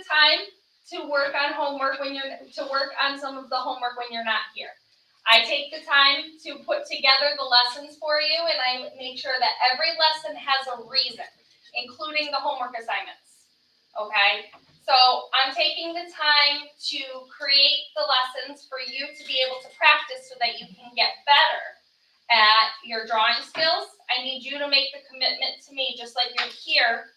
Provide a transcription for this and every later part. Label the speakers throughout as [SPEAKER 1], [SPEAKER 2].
[SPEAKER 1] time to work on homework some of the homework when you're not here. I take the time to put together the lessons for you, and I make sure that every lesson has a reason, including the homework assignments. Okay? So I'm taking the time to create the lessons for you to be able to practice so that you can get better at your drawing skills. I need you to make the commitment to me, just like you're here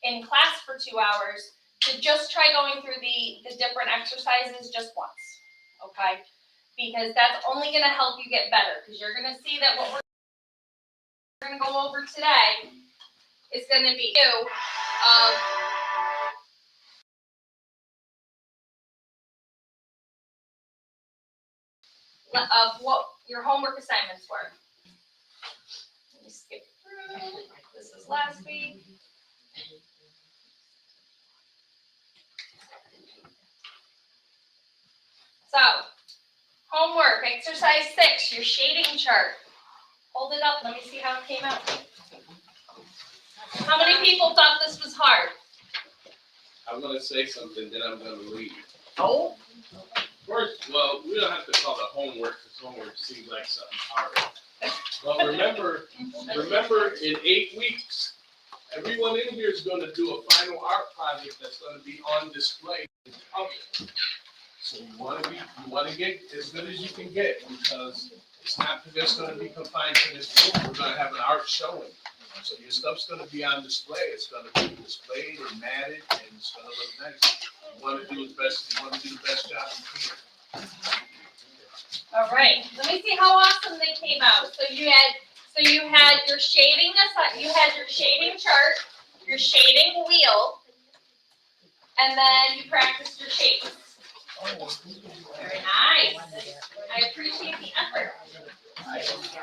[SPEAKER 1] in class for 2 hours, to just try going through the different exercises just once, okay? Because that's only going to help you get better, because you're going to see that what we're going to go over today is going to be of what your homework assignments were. Let me skip through. This was last week. So, homework, exercise 6, your shading chart. Hold it up, let me see how it came out. How many people thought this was hard?
[SPEAKER 2] I'm going to say something, then I'm going to leave.
[SPEAKER 1] Oh?
[SPEAKER 2] First, well, we don't have to call it homework, because homework seems like something hard. But remember, in 8 weeks, everyone in here is going to do a final art project that's going to be on display in public. So you want to get as good as you can get, because it's not just going to be confined to this room. We're going to have an art showing. So your stuff's going to be on display. It's going to be displayed and matted, and it's going to look nice. You want to do the best job you can.
[SPEAKER 1] All right. Let me see how awesome they came out. So you had your shading chart, your shading wheel, and then you practiced your shapes. Very nice. I appreciate the effort. It's okay.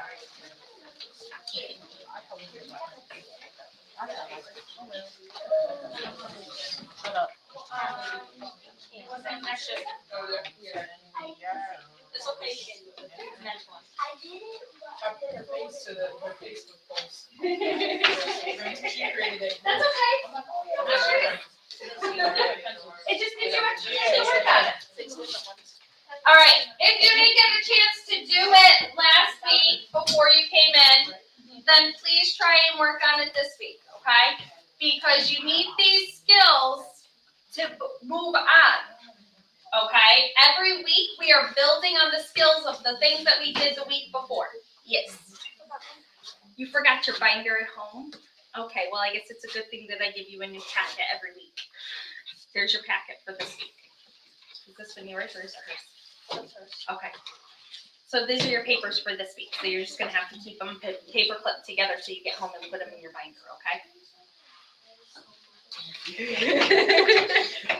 [SPEAKER 1] Next one.
[SPEAKER 3] I put her face to her Facebook post.
[SPEAKER 1] That's okay. It just gives you extra time to work on it. All right. If you didn't get a chance to do it last week before you came in, then please try and work on it this week, okay? Because you need these skills to move on, okay? Every week we are building on the skills of the things that we did the week before. Yes. You forgot your binder at home? Okay, well, I guess it's a good thing that I give you a new packet every week. Here's your packet for this week. Is this one yours or is it hers? Okay. So these are your papers for this week. So you're just going to have to keep them paper clipped together so you get home and put them in your binder, okay?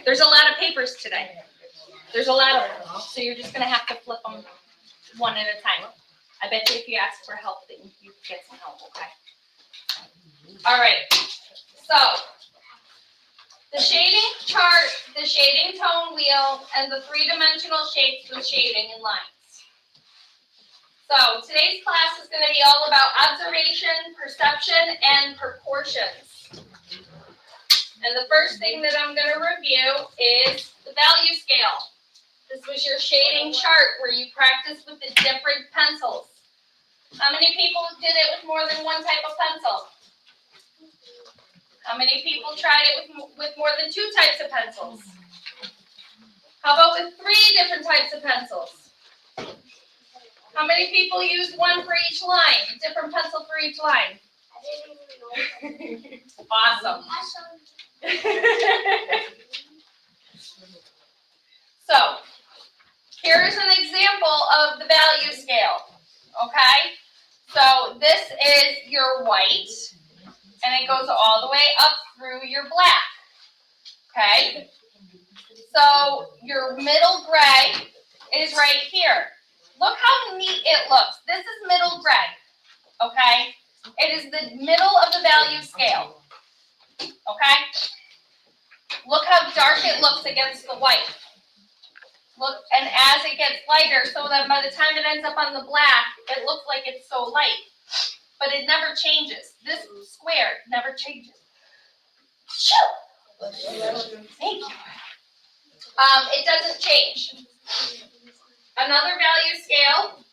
[SPEAKER 1] There's a lot of papers today. There's a lot of them. So you're just going to have to flip them one at a time. I bet you if you ask for help, then you get some help, okay? All right. So the shading chart, the shading tone wheel, and the three-dimensional shapes with shading and lines. So today's class is going to be all about observation, perception, and proportions. And the first thing that I'm going to review is the value scale. This was your shading chart where you practiced with the different pencils. How many people did it with more than one type of pencil? How many people tried it with more than 2 types of pencils? How about with 3 different types of pencils? How many people used one for each line? A different pencil for each line? Awesome. So, here's an example of the value scale. Okay? So, this is your white, and it goes all the way up through your black. Okay? So, your middle gray is right here. Look how neat it looks. This is middle gray. Okay? It is the middle of the value scale. Okay? Look how dark it looks against the white. Look, and as it gets lighter, so that by the time it ends up on the black, it looks like it's so light. But it never changes. This square never changes. Thank you. It doesn't change. Another value scale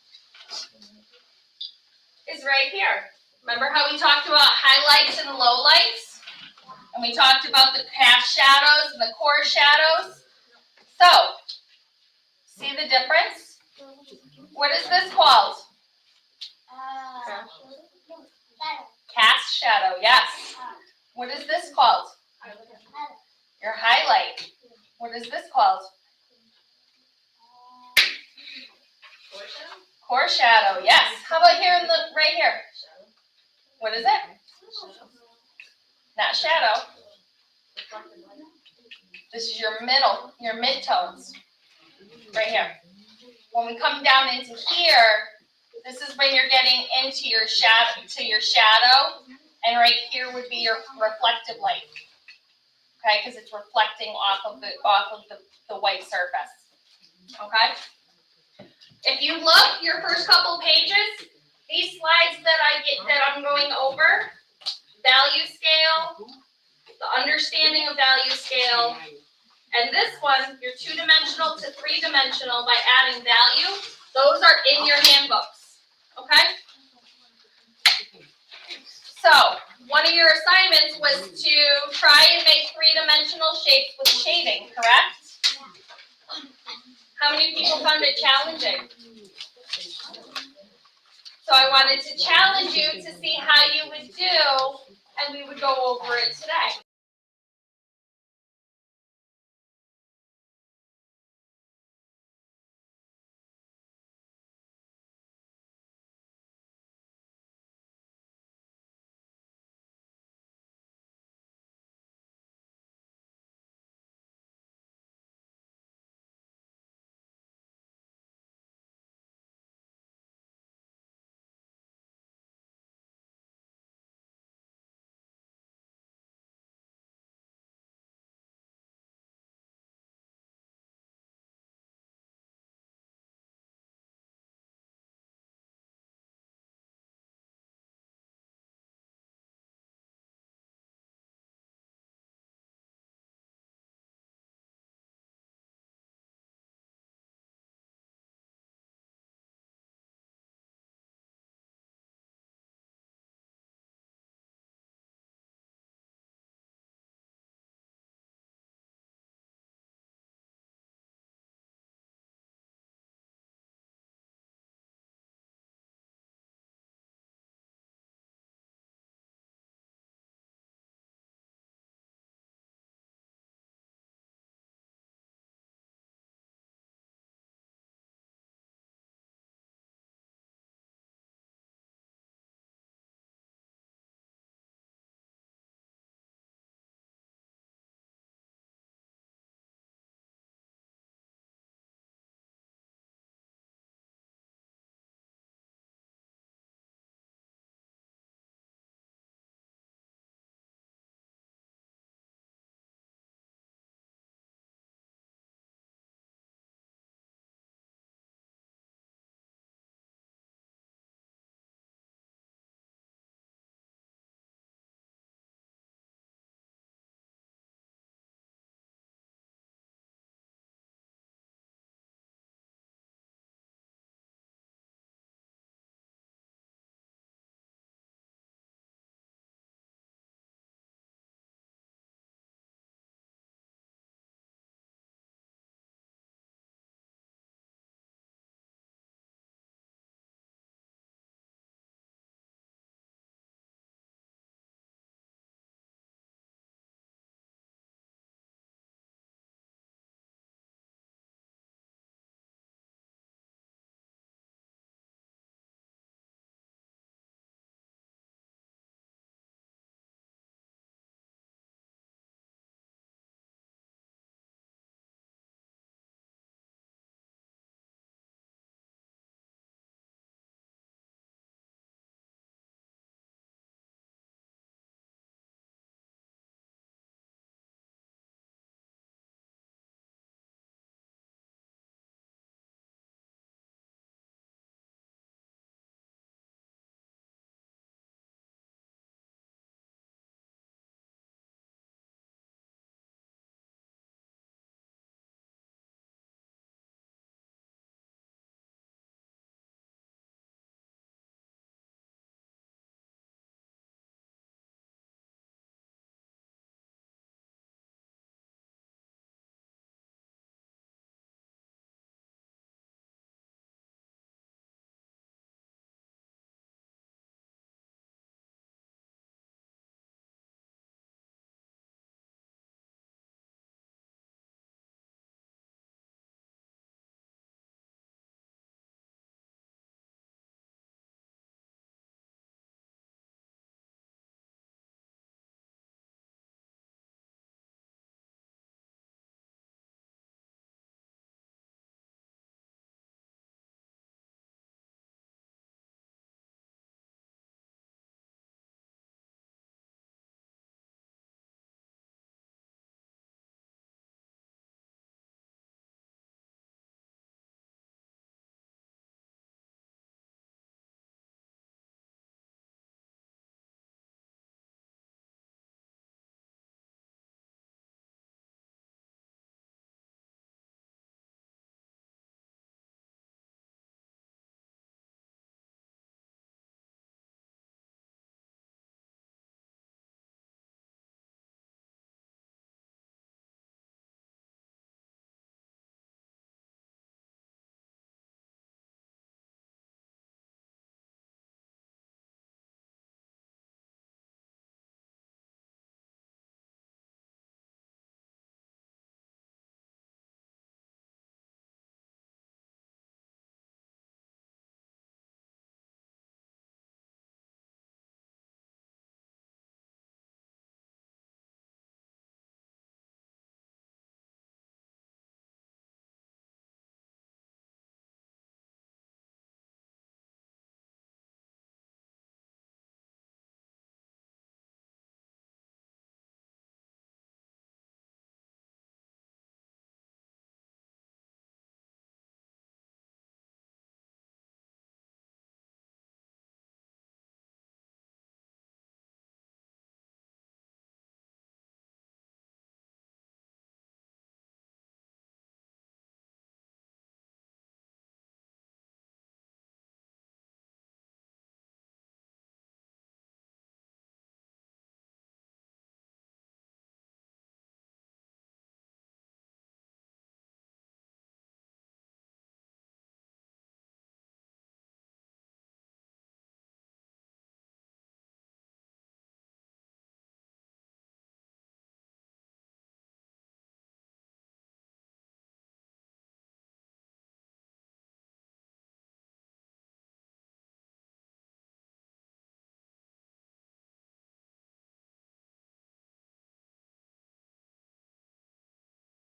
[SPEAKER 1] is right here. Remember how we talked about highlights and lowlights? And we talked about the cast shadows and the core shadows. So, see the difference? What is this called? Cast shadow, yes. What is this called? Your highlight. What is this called? Core shadow, yes. How about here in the right here? What is it? Not shadow. This is your middle, your midtones. Right here. When we come down into here, this is when you're getting into your shadow, and right here would be your reflective light. Okay, because it's reflecting off of the white surface. Okay. If you look, your first couple pages, these slides that I'm going over, value scale, the understanding of value scale, and this one, you're 2-dimensional to 3-dimensional by adding value. Those are in your handbooks. Okay? So, one of your assignments was to try and make 3-dimensional shapes with shading, correct? How many people found it challenging? So I wanted to challenge you to see how you would do, and we would go over it today.